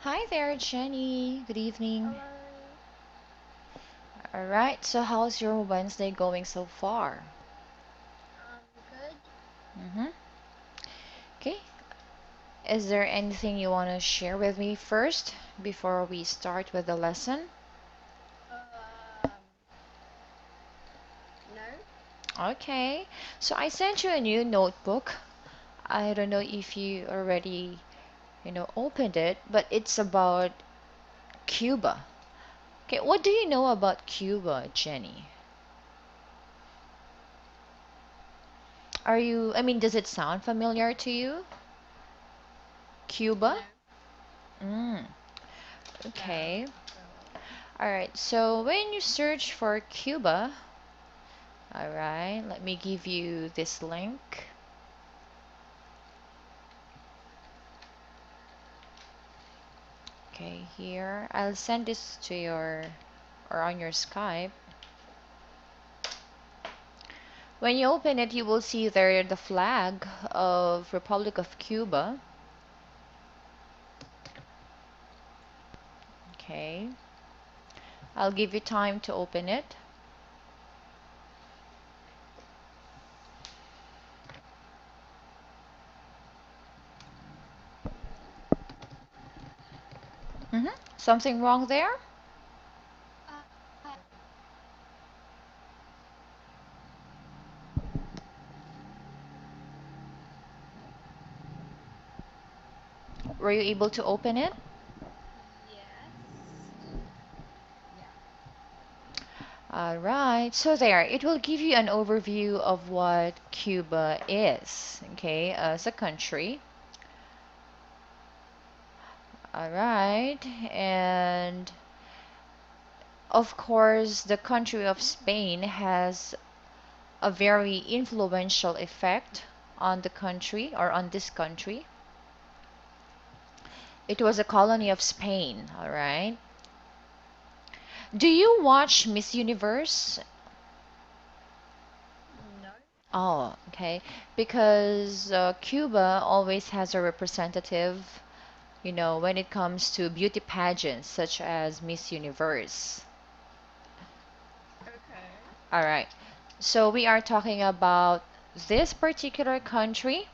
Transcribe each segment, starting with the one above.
Hi there, Jenny. Good evening. Hello. All right, so how's your Wednesday going so far? Good. Mm-hmm. Okay. Is there anything you want to share with me first before we start with the lesson? Um, no. Okay. So I sent you a new notebook. I don't know if you already, opened it, but it's about Cuba. Okay, what do you know about Cuba, Jenny? Does it sound familiar to you? Cuba? No. Mm, No. okay. Not really. All right, so when you search for Cuba, all right, let me give you this link. Okay, here, I'll send this to your or on your Skype. When you open it, you will see there the flag of Republic of Cuba. Okay, I'll give you time to open it. Something wrong there? Uh, Were you able to open it? yes. Yeah. All right, so there, it will give you an overview of what Cuba is, okay, as a country. All right, and of course, the country of Spain has a very influential effect on the country or on this country. It was a colony of Spain, all right? Do you watch Miss Universe? No. Oh, okay. Because Cuba always has a representative, when it comes to beauty pageants such as Miss Universe. Okay. All right. So we are talking about this particular country.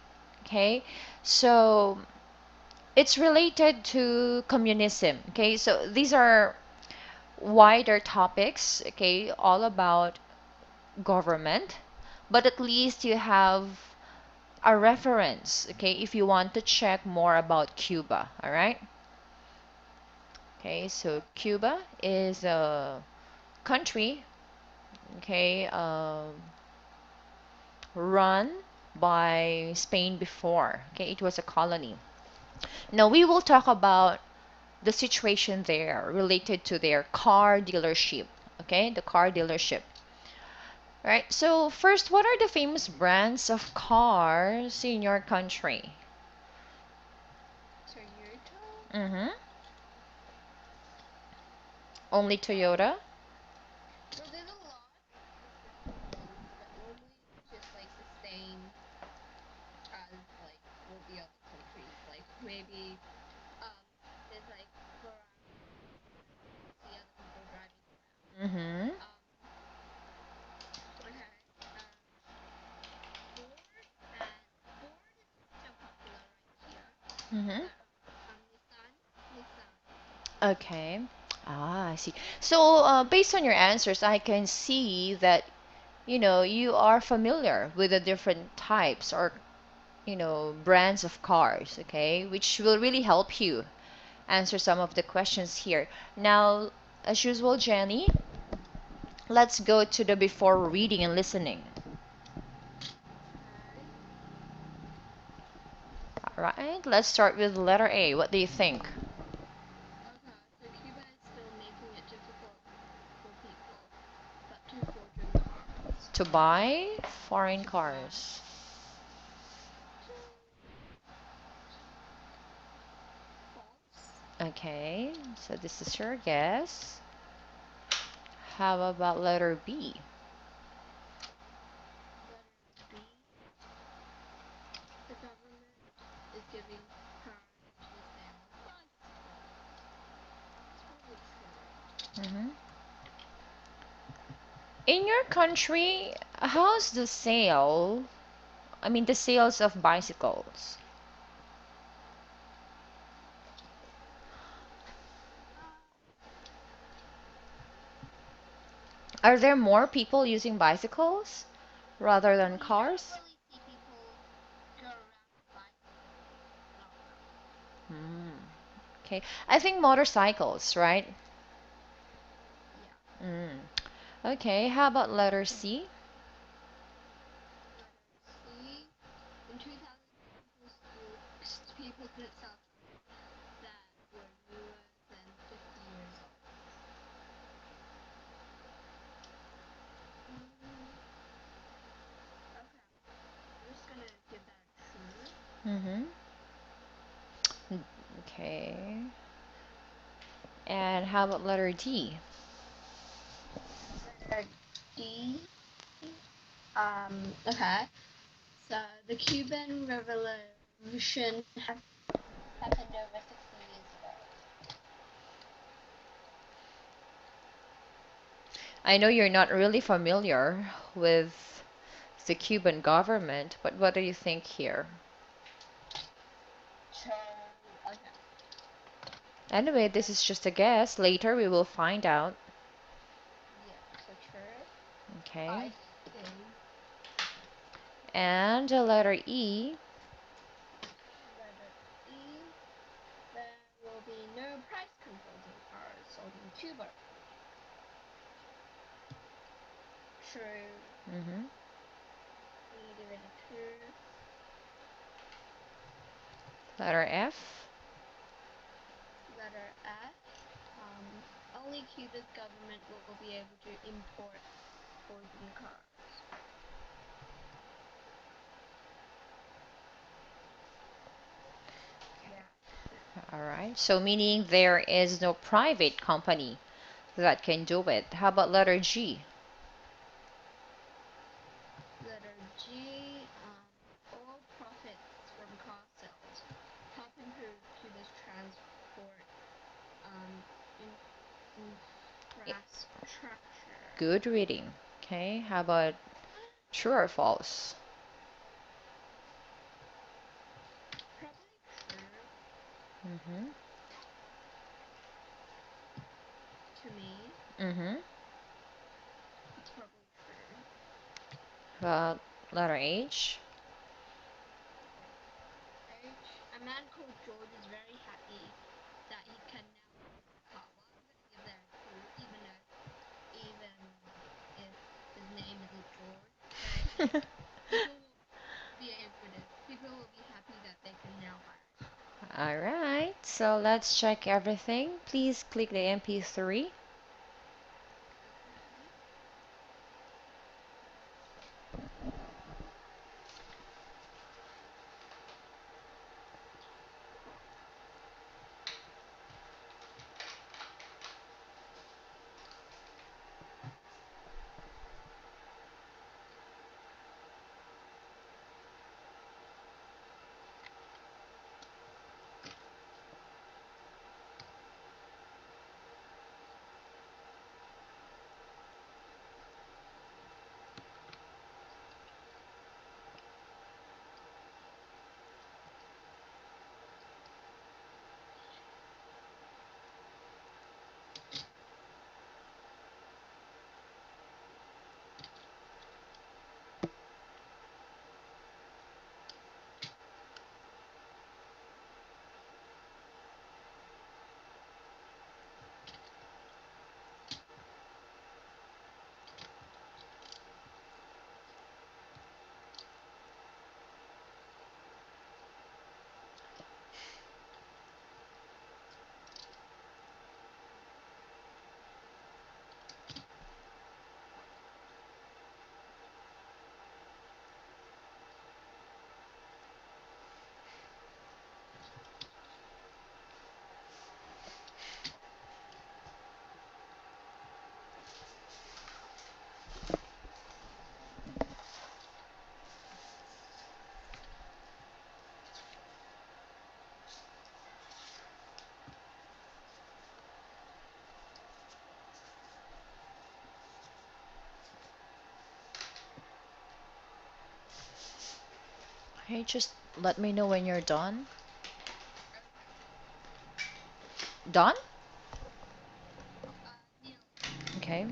Okay. So it's related to communism. Okay. So these are wider topics. Okay. All about government. But at least you have a reference. Okay. If you want to check more about Cuba. All right. Okay. So Cuba is a country. Okay. Run by Spain before. Okay, it was a colony. Now we will talk about the situation there related to their car dealership. Okay, the car dealership. Right. So first, what are the famous brands of cars in your country? Toyota. Mm-hmm. Only Toyota. No, there's a lot of different ones, but normally it's just like the same as like all the other countries. Like maybe um, there's like Ferrari and the other people driving around. Mm-hmm. Um, okay. Ford and Ford is still popular right here, Mm-hmm. but Nissan. Okay. Ah, I see. So, based on your answers, I can see that you are familiar with the different types or, brands of cars, okay, which will really help you answer some of the questions here. Now, as usual, Jenny, let's go to the before reading and listening. Okay. All right, let's start with letter A. What do you think? Okay, so Cuba is still making it difficult for people, but to foreign cars. To buy foreign To buy. cars. False. Okay, so this is your guess. How about letter B? Letter B. The government is giving priority to the sale of bicycles. Hmm. In your country, how's the sale? I mean, the sales of bicycles. Are there more people using bicycles rather than We don't cars? really see people go around with bicycles. Not really. Hmm. Okay. I think motorcycles, right? Yeah. Mm. Okay. How about letter C? Letter C. In 2000, people couldn't sell cars that were newer than 50 years old. Okay. I'm just gonna give that a true. Mm-hmm. Okay. And how about letter D? Letter D. Okay. So the Cuban Revolution happened over 60 years ago. I know you're not really familiar with the Cuban government, but what do you think here? So, okay. Anyway, this is just a guess. Later we will find out. Yeah, so true. Okay. I think And the letter E. letter E, there will be no price controls in cars sold in Cuba. True. Mm-hmm. I'm gonna give it a true. Letter F. Letter F. Only Cuba's government will be able to import foreign cars. Yeah. All right. So meaning there is no private company that can do it. How about letter G? Letter G. All profits from car sales help improve Cuba's transport um, infrastructure. Good reading. Okay. How about true or false? Probably true Mm-hmm. to me. Mm-hmm. It's probably true. Letter H. H. A man called George is very happy that he can now afford a car. Well, I'm gonna give that a true, even if his name isn't George. Okay, people will people will be happy that they can now buy a car. All right. So let's check everything. Please click the MP3. Okay. Okay, just let me know when you're done. Okay. Done? Nearly. Okay.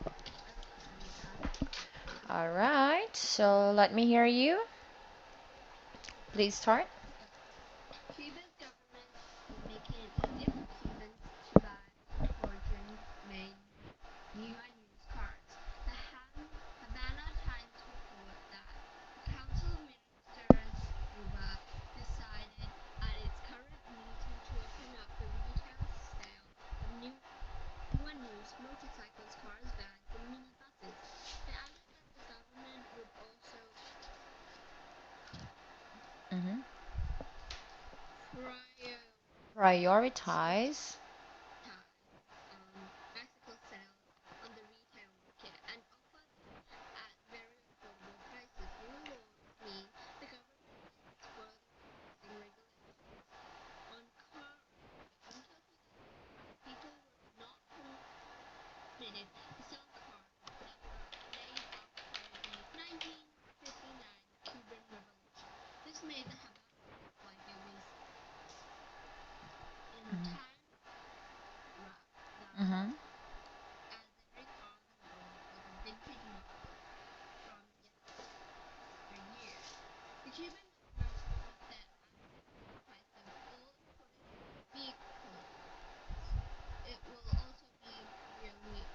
Okay, I'm done. All right. So let me hear you. Please start. Okay. Cuba's government is making it easier for Cubans to buy foreign-made new and used cars. Havana Times report that the Council of Ministers of Cuba decided at its current meeting to open up the retail sale of new and used motorcycles, cars, vans, and minibuses. They added that the government would also Mm-hmm. prioritize Prioritize. bicycle sales on the retail market and offer them at very affordable prices. New laws mean the government is further increasing regulations on cars. Until 2005, people were not permitted to sell cars that were made after the 1959 Cuban Revolution. This made the Havana look like it was in a Mm-hmm. time warp that Mm-hmm. as every car on the road was a vintage model from yesteryear. The Cuban government would then advertise the price of all imported vehicles. It will also be the only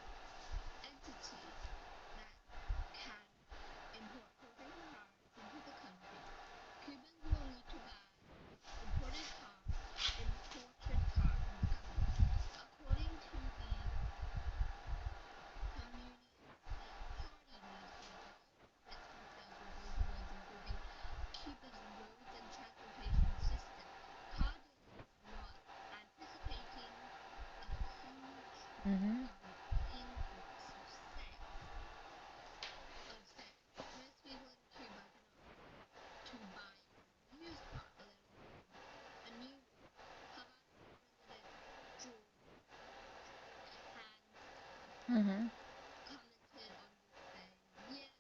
entity that can import foreign cars into the country. Cubans will need to buy imported cars from the government. According to the Communist Party newspaper, all profits from sales will go towards improving Cuba's roads and transportation system. Car dealers are not anticipating a huge Mm-hmm. influx of sales. Most people in Cuba cannot afford to buy even a used car, let alone a new one. Havana President George Hans Mm-hmm. commented on this saying, "Yeah,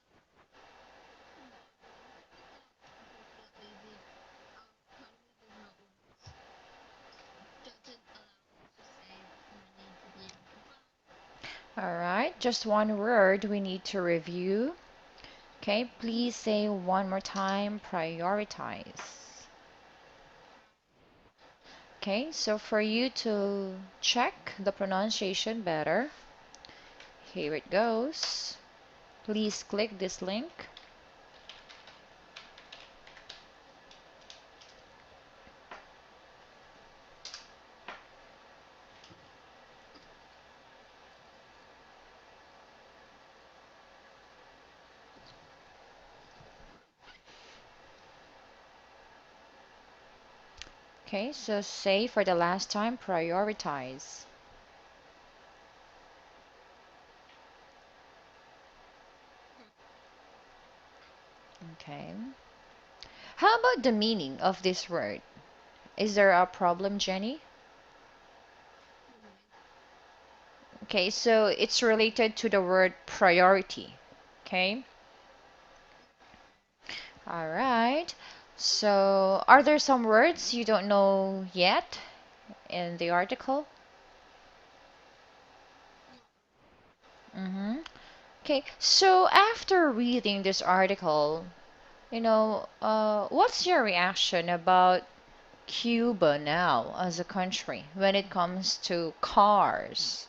come on, but unfortunately our economy doesn't allow us to save money to be able to buy." All right. Just one word we need to review. Okay. Please say one more time. Prioritize. Okay. So for you to check the pronunciation better, here it goes. Please click this link. Okay, so say for the last time, prioritize. Okay. How about the meaning of this word? Is there a problem, Jenny? What do you mean? Okay, so it's related to the word priority. Okay. Okay. All right. So, are there some words you don't know yet in the article? Not really. Mm-hmm. Okay, so after reading this article, what's your reaction about Cuba now as a country when it comes to cars?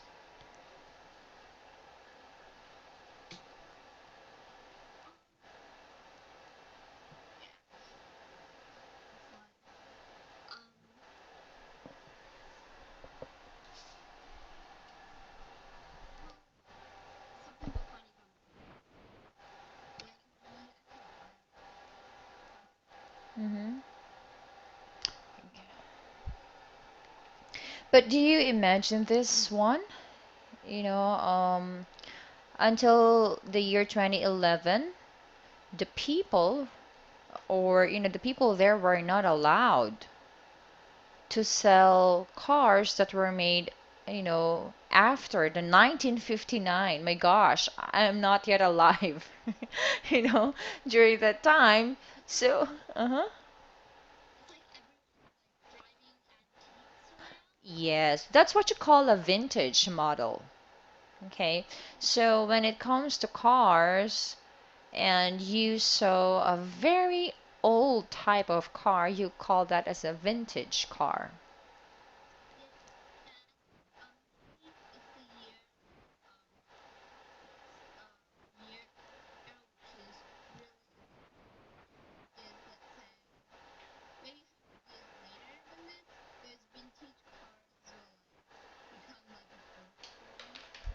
Um, yes. It's like, um, well, something was funny coming to mind. Maggie and Ryan. Mm-hmm. But do you imagine this one? You know, until the year 2011, the people, or the people there were not allowed to sell cars that were made after the 1959. My gosh, I am not yet alive, you know, during that time. So, uh-huh. Yes, that's what you call a vintage model. Okay, so when it comes to cars, and you saw a very old type of car, you call that as a vintage car.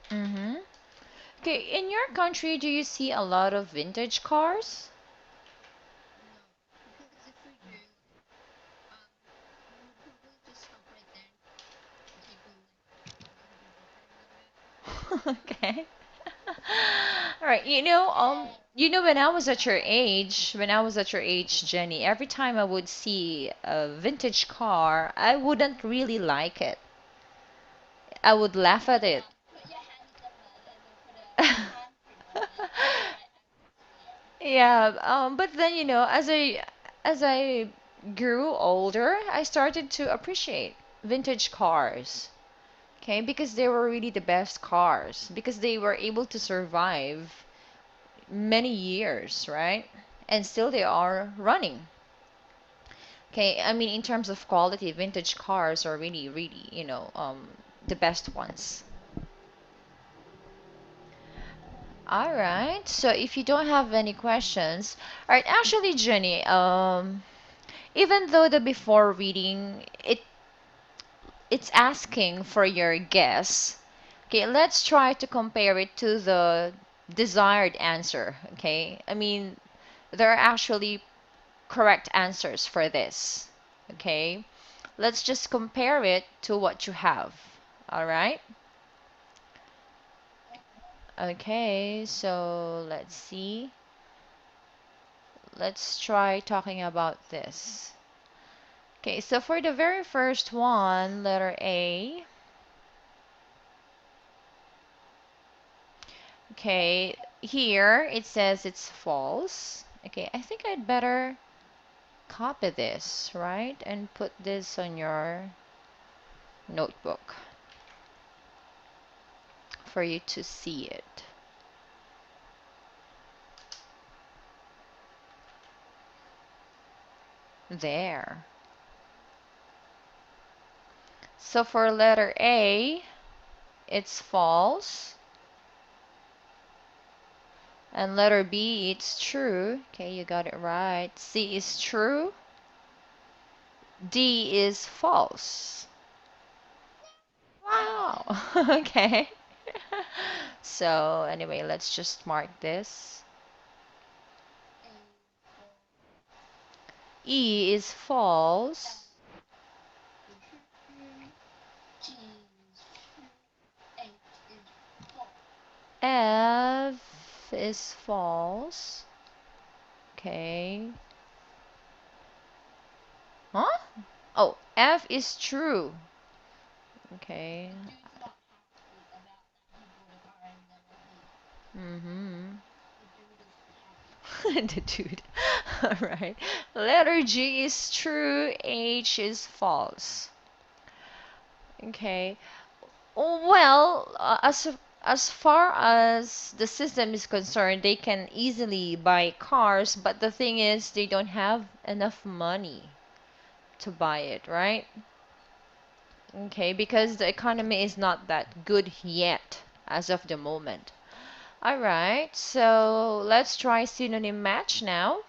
Mm-hmm. Okay, in your country, do you see a lot of vintage cars? Okay. All right. When I was at your age, Jenny, every time I would see a vintage car, I wouldn't really like it. I would laugh at it. Yeah, but then, as I grew older, I started to appreciate vintage cars. Okay, because they were really the best cars because they were able to survive many years, right? And still they are running. Okay, I mean in terms of quality, vintage cars are really, really, the best ones. All right. So if you don't have any questions, all right, actually, Jenny, even though the before reading it's asking for your guess. Okay, let's try to compare it to the desired answer. Okay, I mean, there are actually correct answers for this. Okay, let's just compare it to what you have. All right. Okay, so let's see. Let's try talking about this. Okay, so for the very first one, letter A. Okay, here it says it's false. Okay, I think I'd better copy this, right? And put this on your notebook for you to see it. There. So for letter A, it's false. And letter B, it's true. Okay, you got it right. C is true. D is false. Wow. Okay. So anyway, let's just mark this. E is false. F is false. Okay. Huh? Oh, F is true. Okay. Mm-hmm. The dude. All right. Letter G is true. H is false. Okay. Well, as far as the system is concerned, they can easily buy cars, but the thing is, they don't have enough money to buy it, right? Okay, because the economy is not that good yet as of the moment. All right, so let's try synonym match now.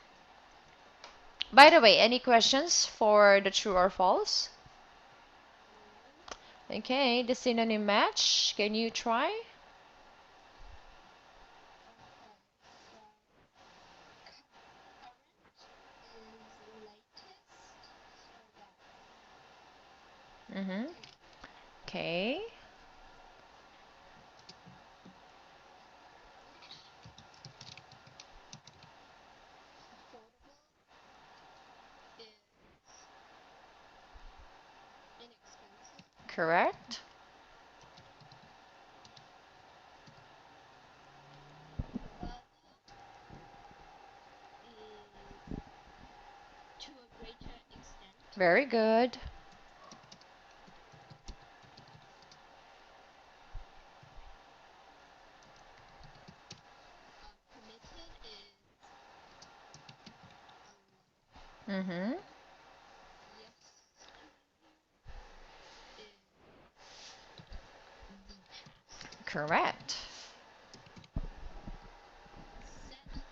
By the way, any questions for the true or false? Okay, the synonym match, can you try? Mm-hmm. Okay. Correct. Very good. Committed is Mm-hmm. yesteryear is the past. Correct. Set um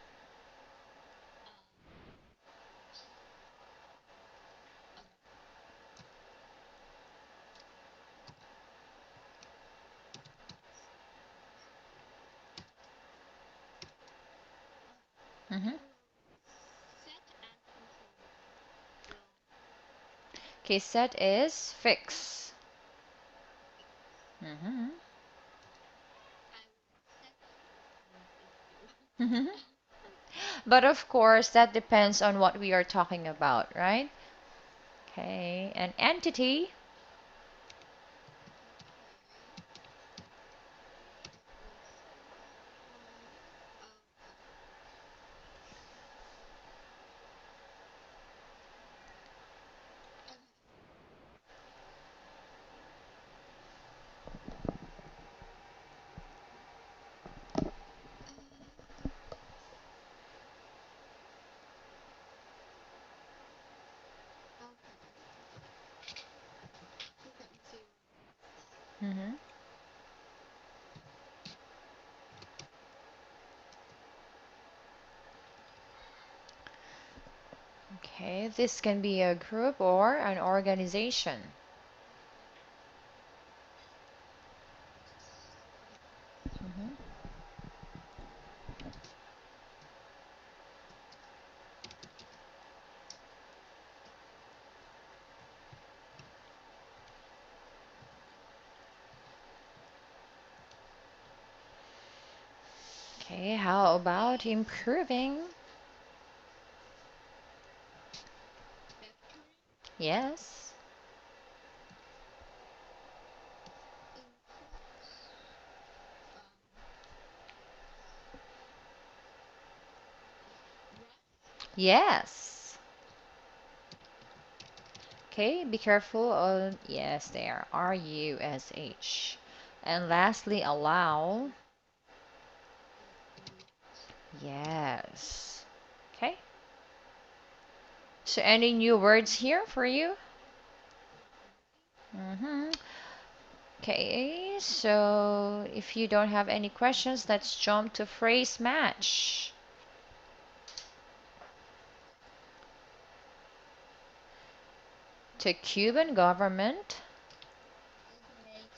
Mm-hmm. set and control will Okay, set is fix. Mm-hmm. I will set you and fix you. Mm-hmm. But of course, that depends on what we are talking about, right? Okay, an entity. Okay. Let me see that one. Okay. Okay. Uh, okay. Let me see what it is. Mm-hmm. Okay, this can be a group or an organization. Mm-hmm. Okay, how about improving? Bettering Yes. includes rush. Yes. Okay, be careful on, yes, there, R-U-S-H. And lastly, allow. Permit. Yes. Okay. So any new words here for you? Not really. Mm-hmm. Okay, so if you don't have any questions, let's jump to phrase match. To Cuban government. Is making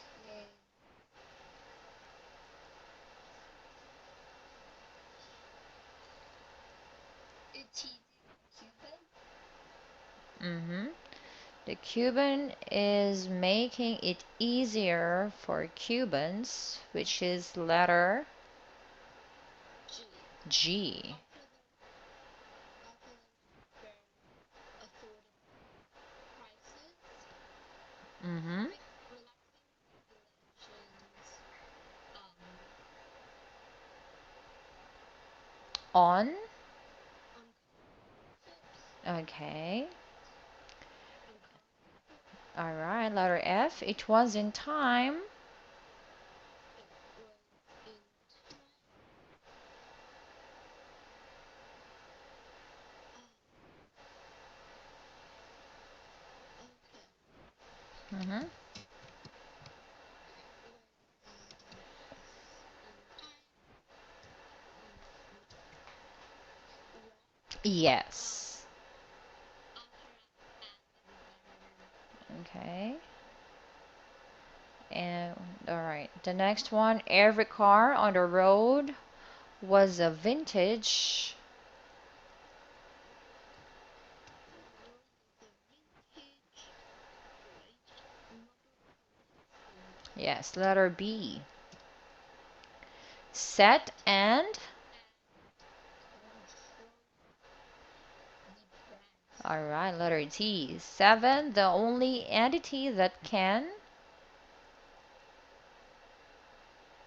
it easy for Cubans. Mm-hmm. The Cuban is making it easier for Cubans, which is letter G. G. Offer them fair, affordable prices, Mm-hmm. relaxing regulations, um, On. on container ships, Okay. on cargo ships. All right, letter F. It was in time. It was in time. Okay. Mm-hmm. It was in time. Mm, Wrong. Yes. After an environment. Okay. And all right, the next one, every car on the road was a vintage. Was a vintage model 2020. Yes, letter B. Set and And control the all price. right, letter T. Seven, the only entity that can.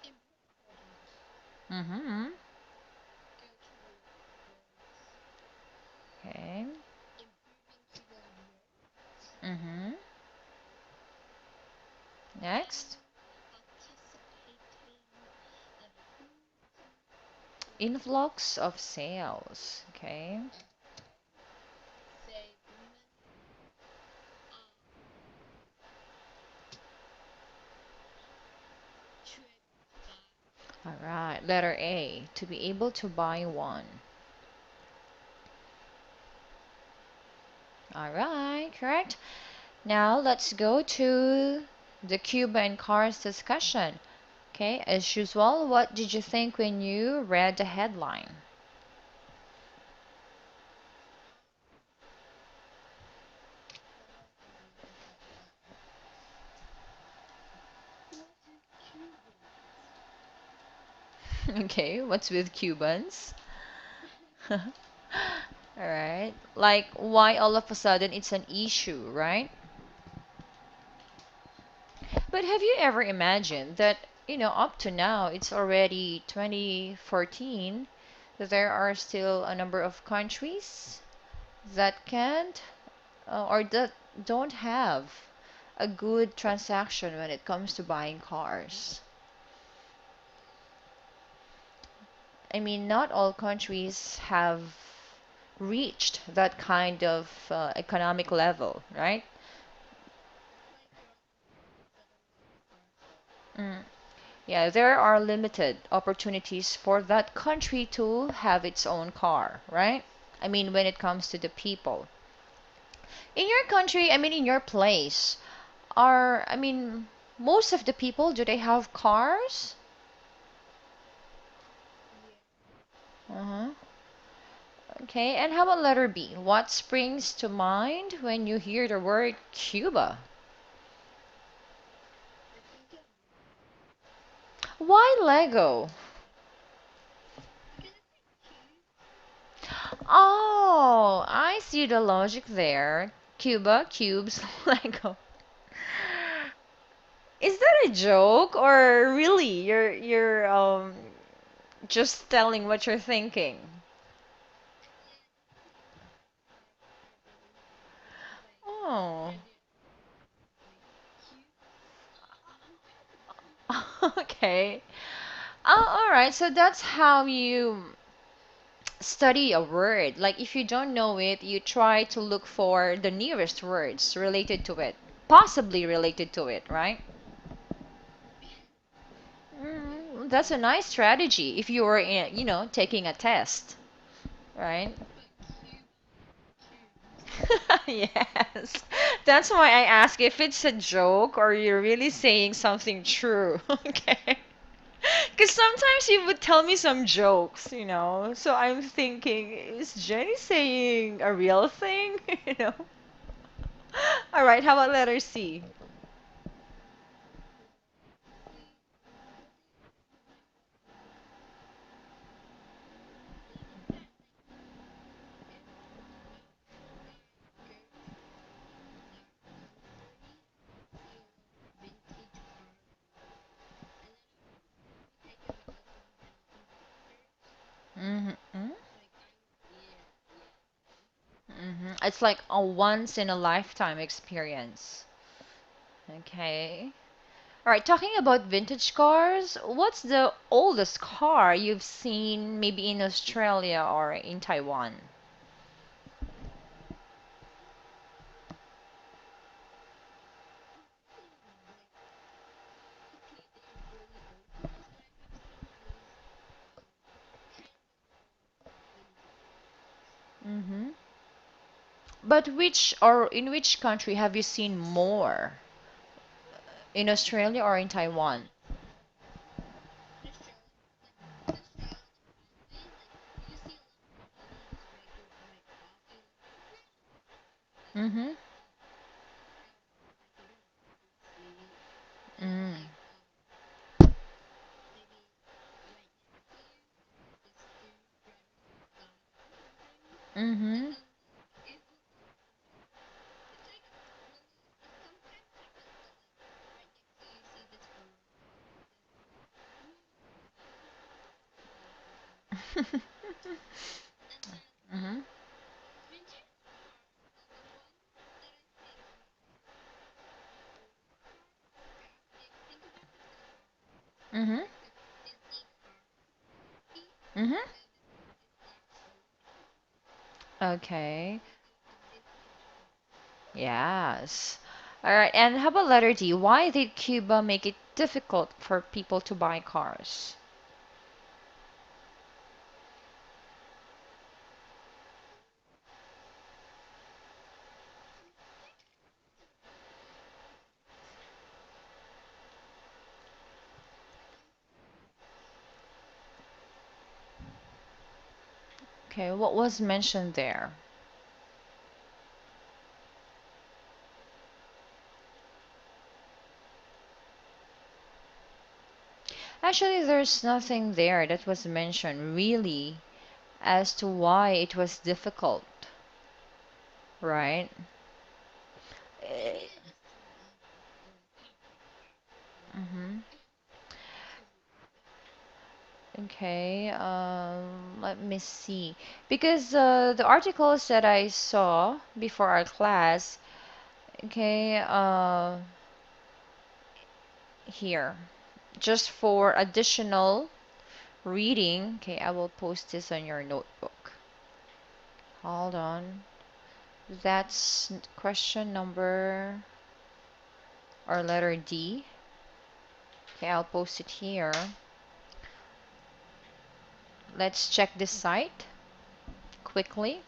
Important. Mm-hmm. Go to words. Okay. Improving Cuban growth. Influx of sales. Okay. say women um should buy. All right. Letter A. To be able to buy one. All right. Correct. Now let's go to the Cuba and cars discussion. Okay. As usual, what did you think when you read the headline? Hold on, let me read the headline. What's with Cubans? Okay. What's with Cubans? All right. Like, why all of a sudden it's an issue, right? But have you ever imagined that, up to now, it's already 2014, there are still a number of countries that can't or that don't have a good transaction when it comes to buying cars. I mean, not all countries have reached that kind of economic level, right? It's like there are some countries that don't allow cars though. Mm. Yeah, there are limited opportunities for that country to have its own car, right? I mean, when it comes to the people. In your country, I mean, in your place, I mean, most of the people, do they have cars? Yeah. Uh-huh. Okay, and how about letter B? What springs to mind when you hear the word Cuba? I think of Lego. Why Lego? Because it's like cute. Oh, I see the logic there. Cuba, cubes, Lego. Is that a joke or really you're just telling what you're thinking? Yeah, this is like I really think like the Oh. idea of like cubes. Okay. All right. So that's how you study a word. Like if you don't know it, you try to look for the nearest words related to it, possibly related to it, right? That's a nice strategy if you were taking a test, right? But Cuba cubes. Yes. That's why I ask if it's a joke or you're really saying something true. Okay. Because sometimes you would tell me some jokes. So I'm thinking, is Jenny saying a real thing? You know? All right, how about letter C? Let's see. What do you think about it's kind of like if a guy goes to Lot 140 and see a lot of vintage cars around, and then we take a look at some handsome pictures. Mm-hmm. Like yeah, yeah, them. Mm-hmm. It's like a once in a lifetime experience. Okay. All right, talking about vintage cars, what's the oldest car you've seen maybe in Australia or in Taiwan? Like okay, they are really old cars, but I have seen at least kind of old vintage cars. Mm-hmm. But in which country have you seen more? In Australia or in Taiwan? In Australia, like in Australia on the highways, like you see a lot of these regular white cars, and you're like, wow, like Mm-hmm. how like you don't often see, and then Mm. like maybe right next to you, this dude driving some flowers or something, and Mm-hmm. then like it looks really. It's like really. It sometimes happens that like right next to you see this garage and you're like, whoa, like how old is this? And then Mm-hmm. vintage cars, the ones that I think are most old cars. Think about the Ferrari, Mm-hmm. like the Disney cars. Mm-hmm. Okay. Yes. All right. And how about letter D? Why did Cuba make it difficult for people to buy cars? Okay, what was mentioned there? Actually, there's nothing there that was mentioned really as to why it was difficult, right? Mm-hmm. Okay, let me see. Because the articles that I saw before our class, okay, here, just for additional reading, okay, I will post this on your notebook. Hold on. That's question number or letter D. Okay, I'll post it here. Let's check this site quickly.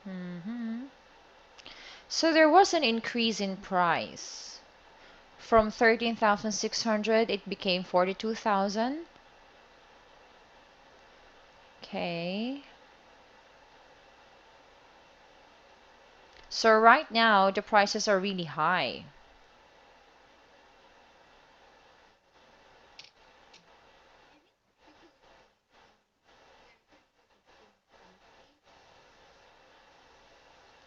hmm So there was an increase in price. From 13,600 it became 42,000. Okay. So right now the prices are really high.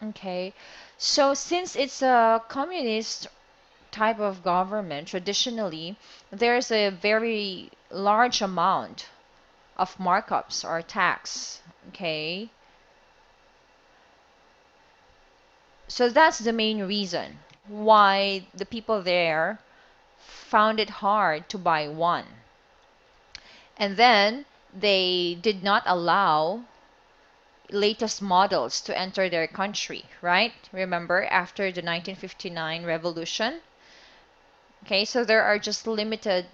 Okay. So since it's a communist type of government, traditionally there's a very large amount of markups or tax. Okay. So that's the main reason why the people there found it hard to buy one. And then they did not allow latest models to enter their country, right? Remember, after the 1959 revolution? Okay, so there are just limited,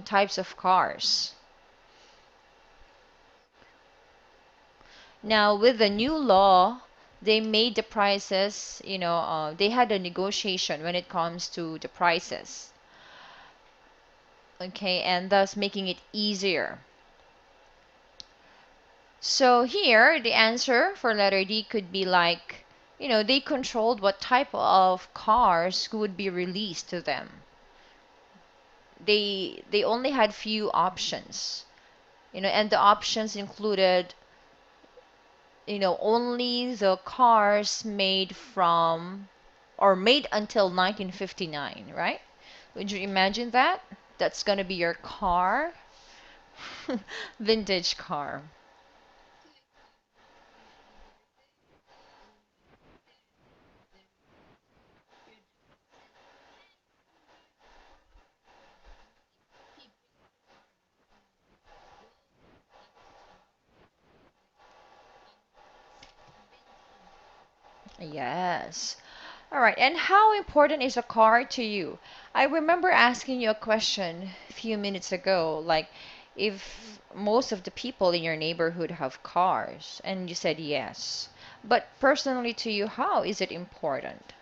types of cars. Now, with the new law, they made the prices, they had a negotiation when it comes to the prices. Okay, and thus making it easier. So here, the answer for letter D could be like, they controlled what type of cars would be released to them. They only had few options, and the options included, only the cars made from or made until 1959, right? Would you imagine that? That's gonna be your car, vintage car. Yes. All right. And how important is a car to you? I remember asking you a question a few minutes ago, like if most of the people in your neighborhood have cars, and you said yes. But personally to you, how is it important?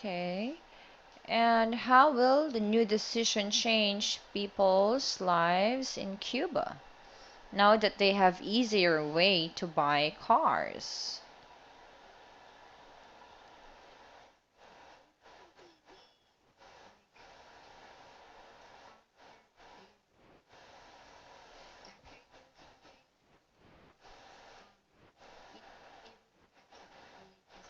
Okay. And how will the new decision change people's lives in Cuba now that they have easier way to buy cars? Completely after a decade or something, able to get cars really easily.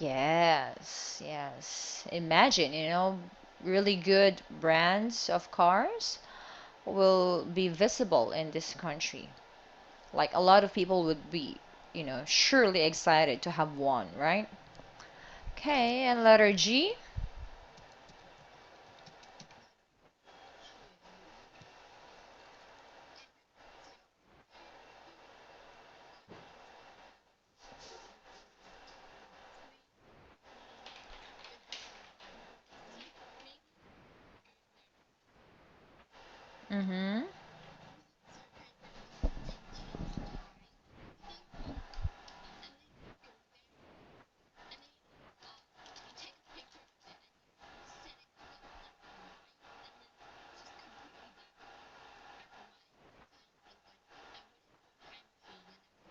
Yes, yes. Imagine, really good brands of cars will be visible in this country. Like a lot of people would be, surely excited to have one, right? Okay, and letter G. Letter G. So I would say that the investment would be a lot. Maybe very rare, Mm-hmm. so kind of like intense time thing, and then you go there and then you take a picture of it and you set it left or right and then it's just completely black and white kind of thing. But I wouldn't do a time machine and I wouldn't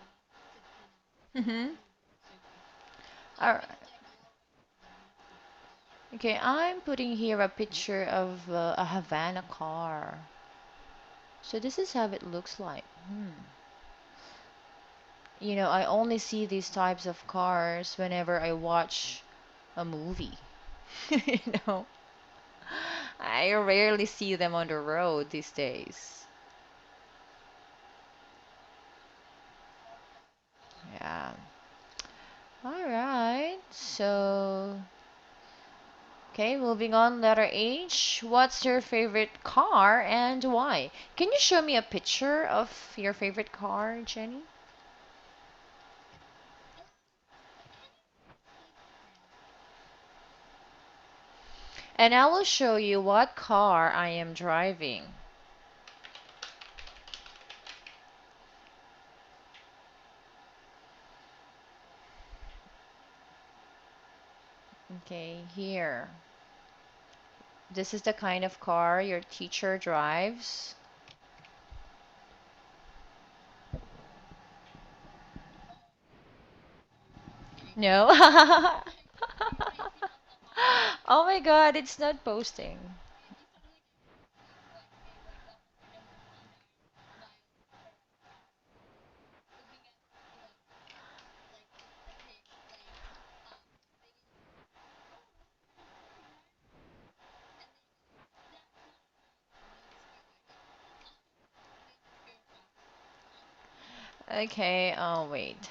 put my age 15 up Mm-hmm. in a room super fast. All right. Maybe like all around the world would be fine. Okay, I'm putting here a picture of a Havana car. So this is how it looks like. I only see these types of cars whenever I watch a movie. you know, I rarely see them on the road these days. Yeah. All right. So, okay, moving on. Letter H. What's your favorite car and why? Can you show me a picture of your favorite car, Jenny? It kind of like depends. And I will show you what car I am driving. Okay, here. This is the kind of car your teacher drives. Okay. No? I see on the highway. Oh my god, it's not posting. You sound like a cruising like a 159 miles per hour, looking at like the pic, thinking, oh, what a cool car, and then that's not enough. You need to go like you need to go faster. Okay, oh wait.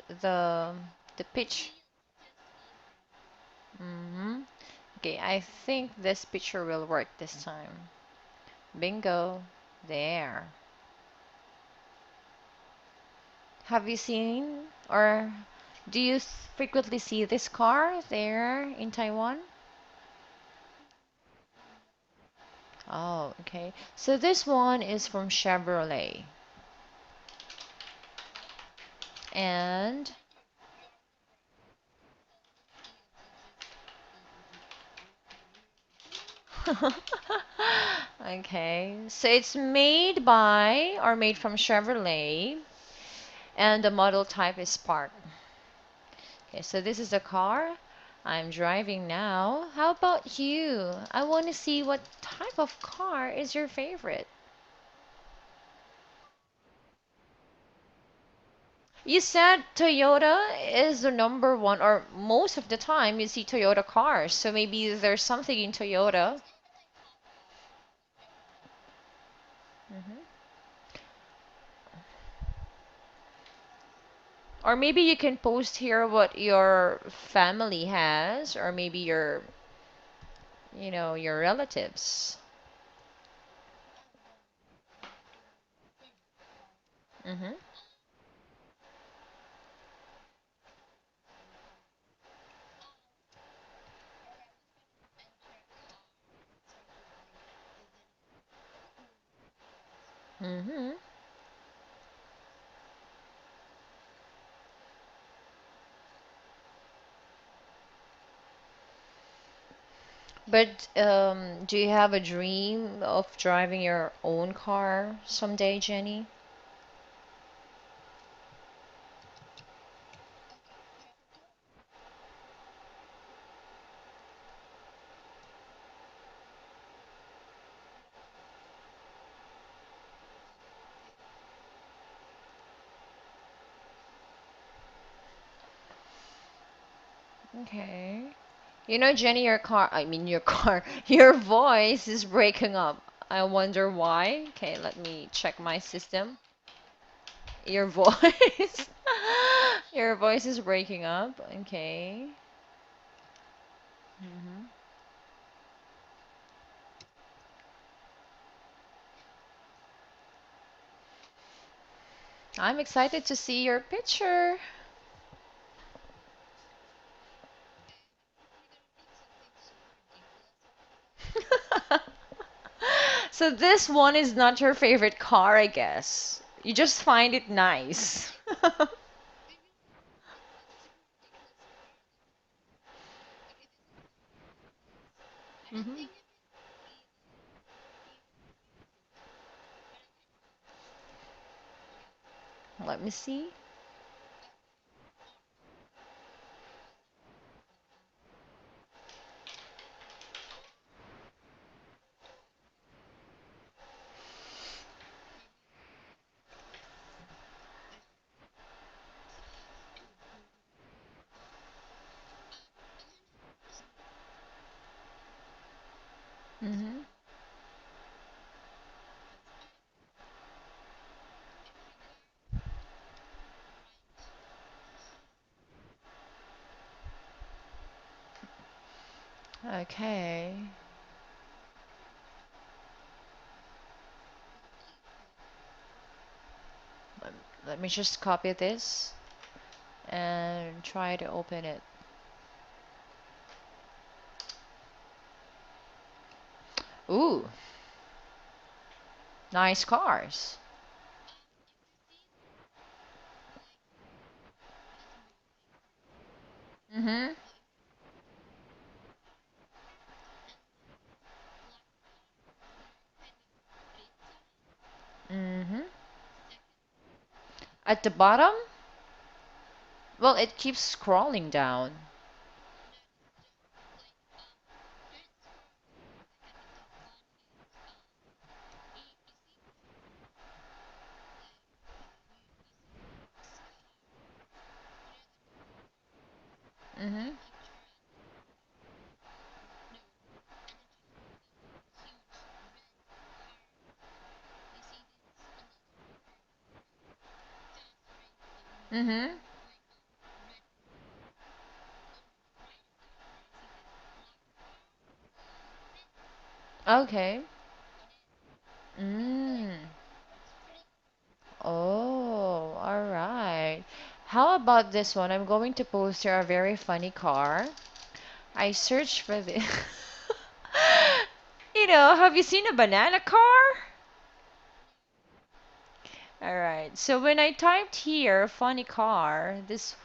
The the pitch. Just feel driving. Mm-hmm. Okay, I think this picture will work this time. Bingo. There. Have you seen or do you frequently see this car there in Taiwan? No. Oh, okay. So this one is from Chevrolet. And And you're on the road, so the feel would just be really okay, so it's made by or made from Chevrolet, and the model type is Spark. Okay, so this is the car I'm driving now. How about you? I want to see what type of car is your favorite. You said Toyota is the number one, or most of the time you see Toyota cars, so maybe there's something in Toyota. it's kind of like popular in everywhere. Mhm. Or maybe you can post here what your family has, or maybe your relatives. My favorite car. Mm-hmm. Um, my God. Um, if I was gonna enter a car that starts with like the letter Mm-hmm. But do you have a dream of driving your own car someday, Jenny? Okay. You know, Jenny, I mean your car, your voice is breaking up. I wonder why. Okay, let me check my system. Your voice, your voice is breaking up. Okay. hmm I'm excited to see your picture. So this one is not your favorite car, I guess. You just find it nice. hmm Let me see. hmm Okay. Let, let me just copy this and try to open it. Ooh, nice cars. Mm-hmm. Mm-hmm. At the bottom, well, it keeps scrolling down. Mm-hmm. Mm-hmm. Okay. Mm. Oh, all right. How about this one? I'm going to post here a very funny car. I searched for this. Have you seen a banana car? All right. So when I typed here funny car, this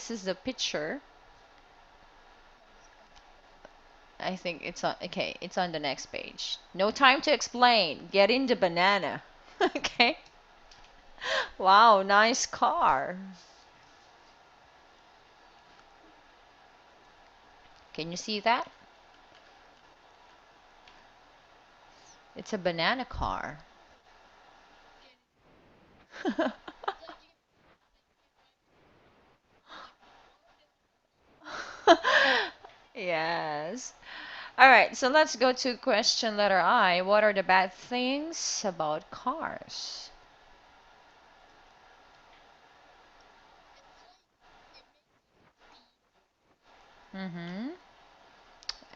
is the picture. I think it's on okay, it's on the next page. No time to explain. Get in the banana. Okay. Wow, nice car. Can you see that? It's a banana car. Yes. All right, so let's go to question letter I. What are the bad things about cars? Mm-hmm.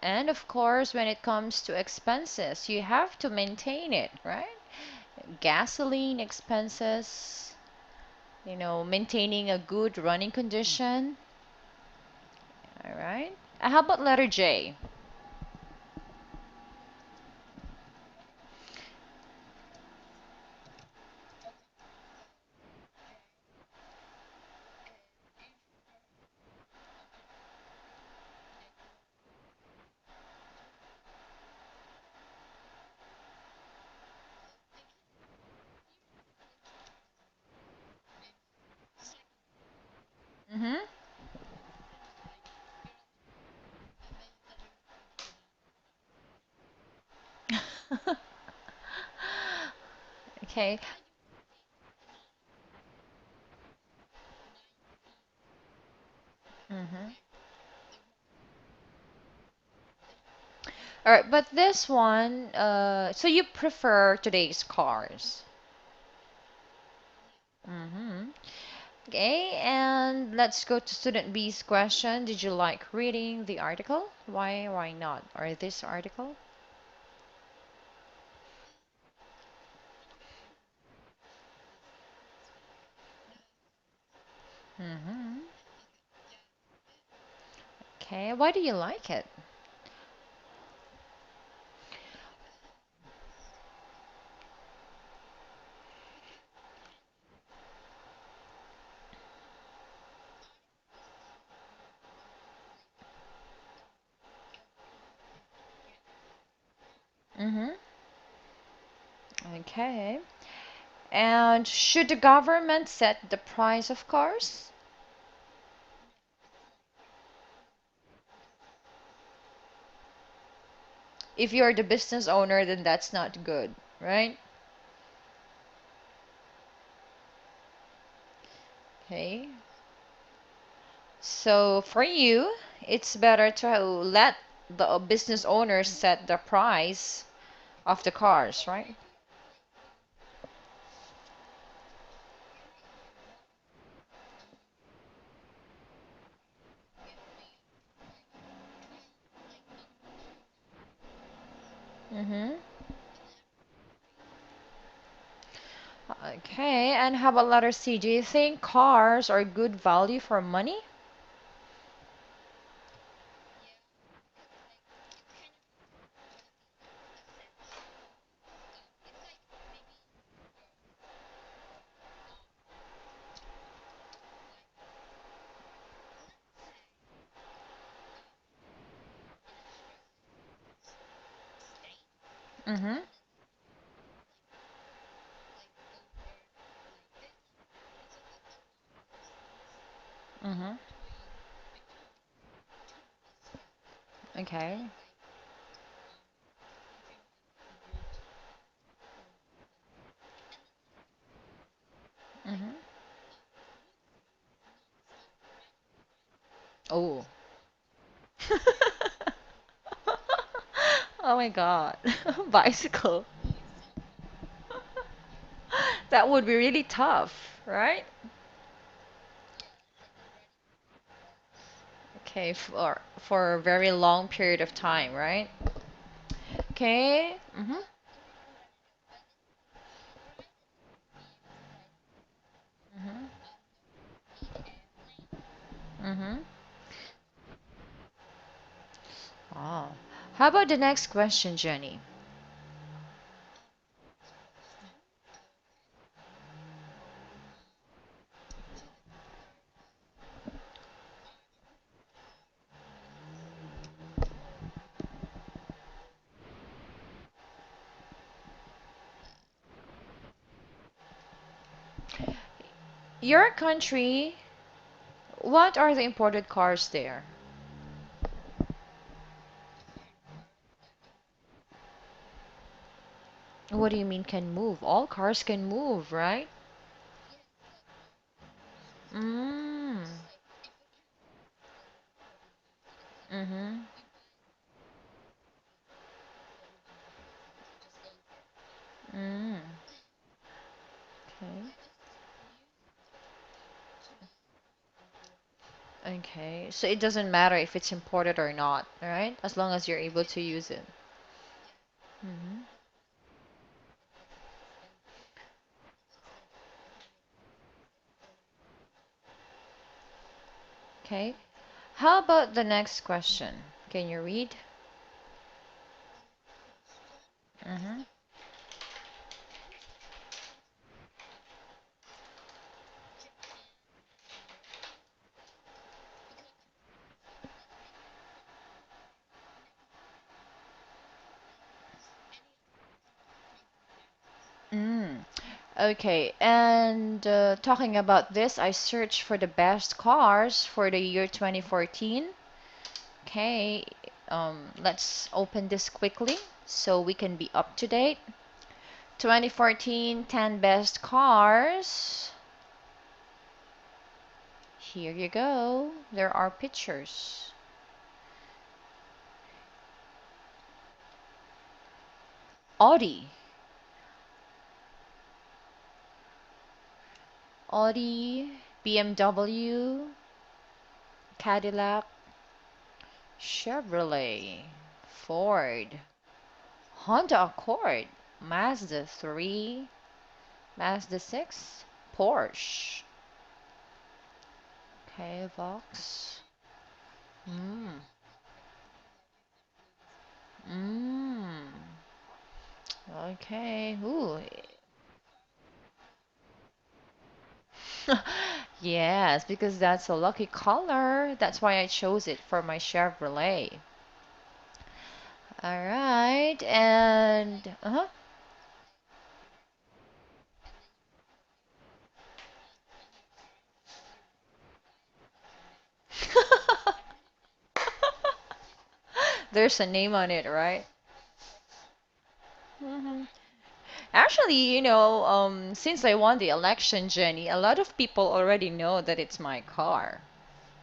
And of course, when it comes to expenses, you have to maintain it, right? Gasoline expenses, maintaining a good running condition. All right. How about letter J? Okay. Mm-hmm. All right, but this one, so you prefer today's cars. Mm-hmm. Okay, and let's go to student B's question. Did you like reading the article? Why not? Or this article? Mm-hmm. Okay, why do you like it? Mm-hmm. Okay. And should the government set the price of cars? If you're the business owner, then that's not good, right? Okay. So for you, it's better to let the business owner set the price of the cars, right? Mm-hmm. Okay, and how about letter C? Do you think cars are good value for money? Mm-hmm. Mm-hmm. Okay. Mm-hmm. Oh. Oh my God. Bicycle. That would be really tough, right? Okay, for a very long period of time, right? Okay. Mm-hmm. Mm-hmm. Mm-hmm. Oh. How about the next question, Jenny? Your country, what are the imported cars there? What do you mean can move? All cars can move, right? Mm. Mm-hmm. Mm. Okay. Okay. So it doesn't matter if it's imported or not, right? As long as you're able to use it. Mm-hmm. Okay. How about the next question? Can you read? Mm-hmm. Mm. Okay, and talking about this, I searched for the best cars for the year 2014. Okay, let's open this quickly. so we can be up to date. 2014 10 best cars. Here you go. There are pictures. Audi. Audi, BMW, Cadillac, Chevrolet, Ford, Honda Accord, Mazda 3, Mazda 6, Porsche. Okay, Vox. Mm. Mm. Okay. Ooh. Yes, because that's a lucky color. That's why I chose it for my Chevrolet. All right. And uh-huh. There's a name on it, right? Hmm. Actually, since I won the election, Jenny, a lot of people already know that it's my car.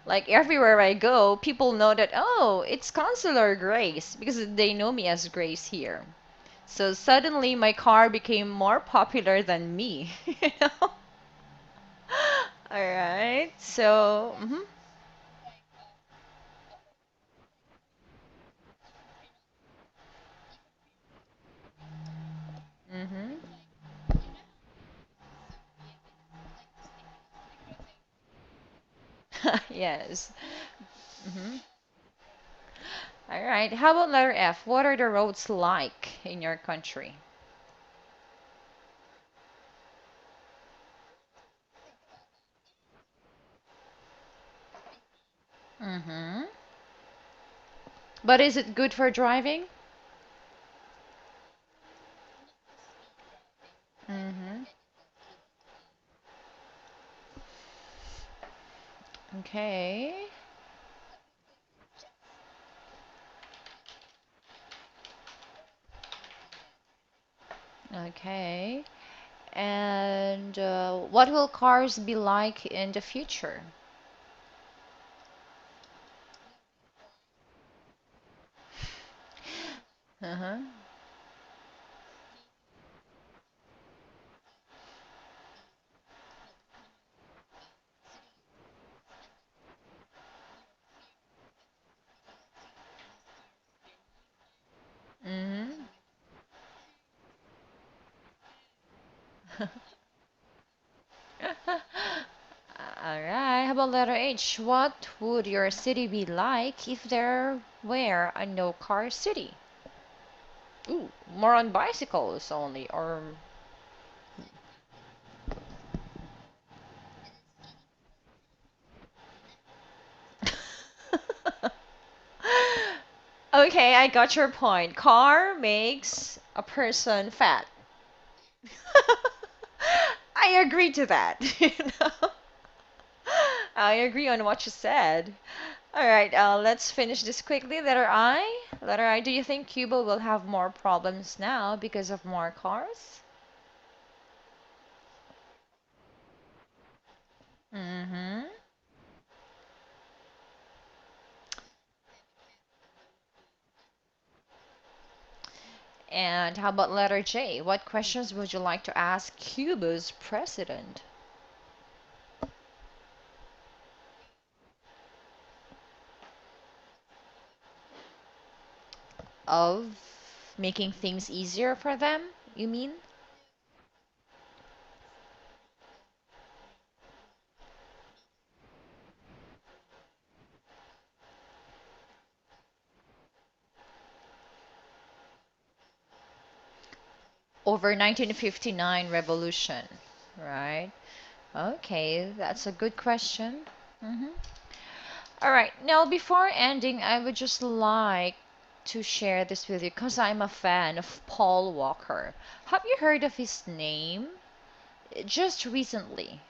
Like everywhere I go, people know that, oh, it's Consular Grace because they know me as Grace here. So suddenly my car became more popular than me, you know? All right. So, mhm. Yes. Hmm. All right. How about letter F? What are the roads like in your country? Mm-hmm. But is it good for driving? Mm-hmm. Okay. Okay. And what will cars be like in the future? Uh-huh. Mm-hmm. All right. How about letter H? What would your city be like if there were a no car city? Ooh, more on bicycles only, or okay, I got your point. Car makes a person fat. I agree to that. know? I agree on what you said. All right, let's finish this quickly. Letter I. Letter I. Do you think Cuba will have more problems now because of more cars? Mm-hmm. And how about letter J? What questions would you like to ask Cuba's president? Of making things easier for them, you mean? Over 1959 revolution, right? Okay, that's a good question. Hmm. All right, now before ending, I would just like to share this with you because I'm a fan of Paul Walker. Have you heard of his name? Just recently.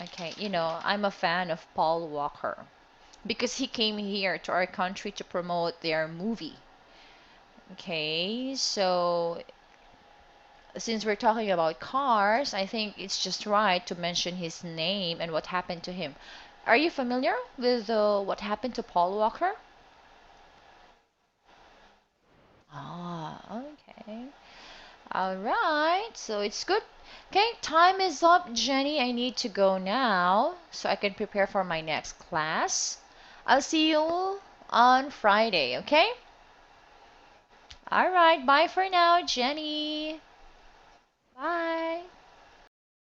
Okay, I'm a fan of Paul Walker because he came here to our country to promote their movie. Okay, so since we're talking about cars, I think it's just right to mention his name and what happened to him. Are you familiar with what happened to Paul Walker? Ah, okay. All right, so it's good. Okay, time is up, Jenny. I need to go now so I can prepare for my next class. I'll see you on Friday, okay? All right, bye for now, Jenny. Bye.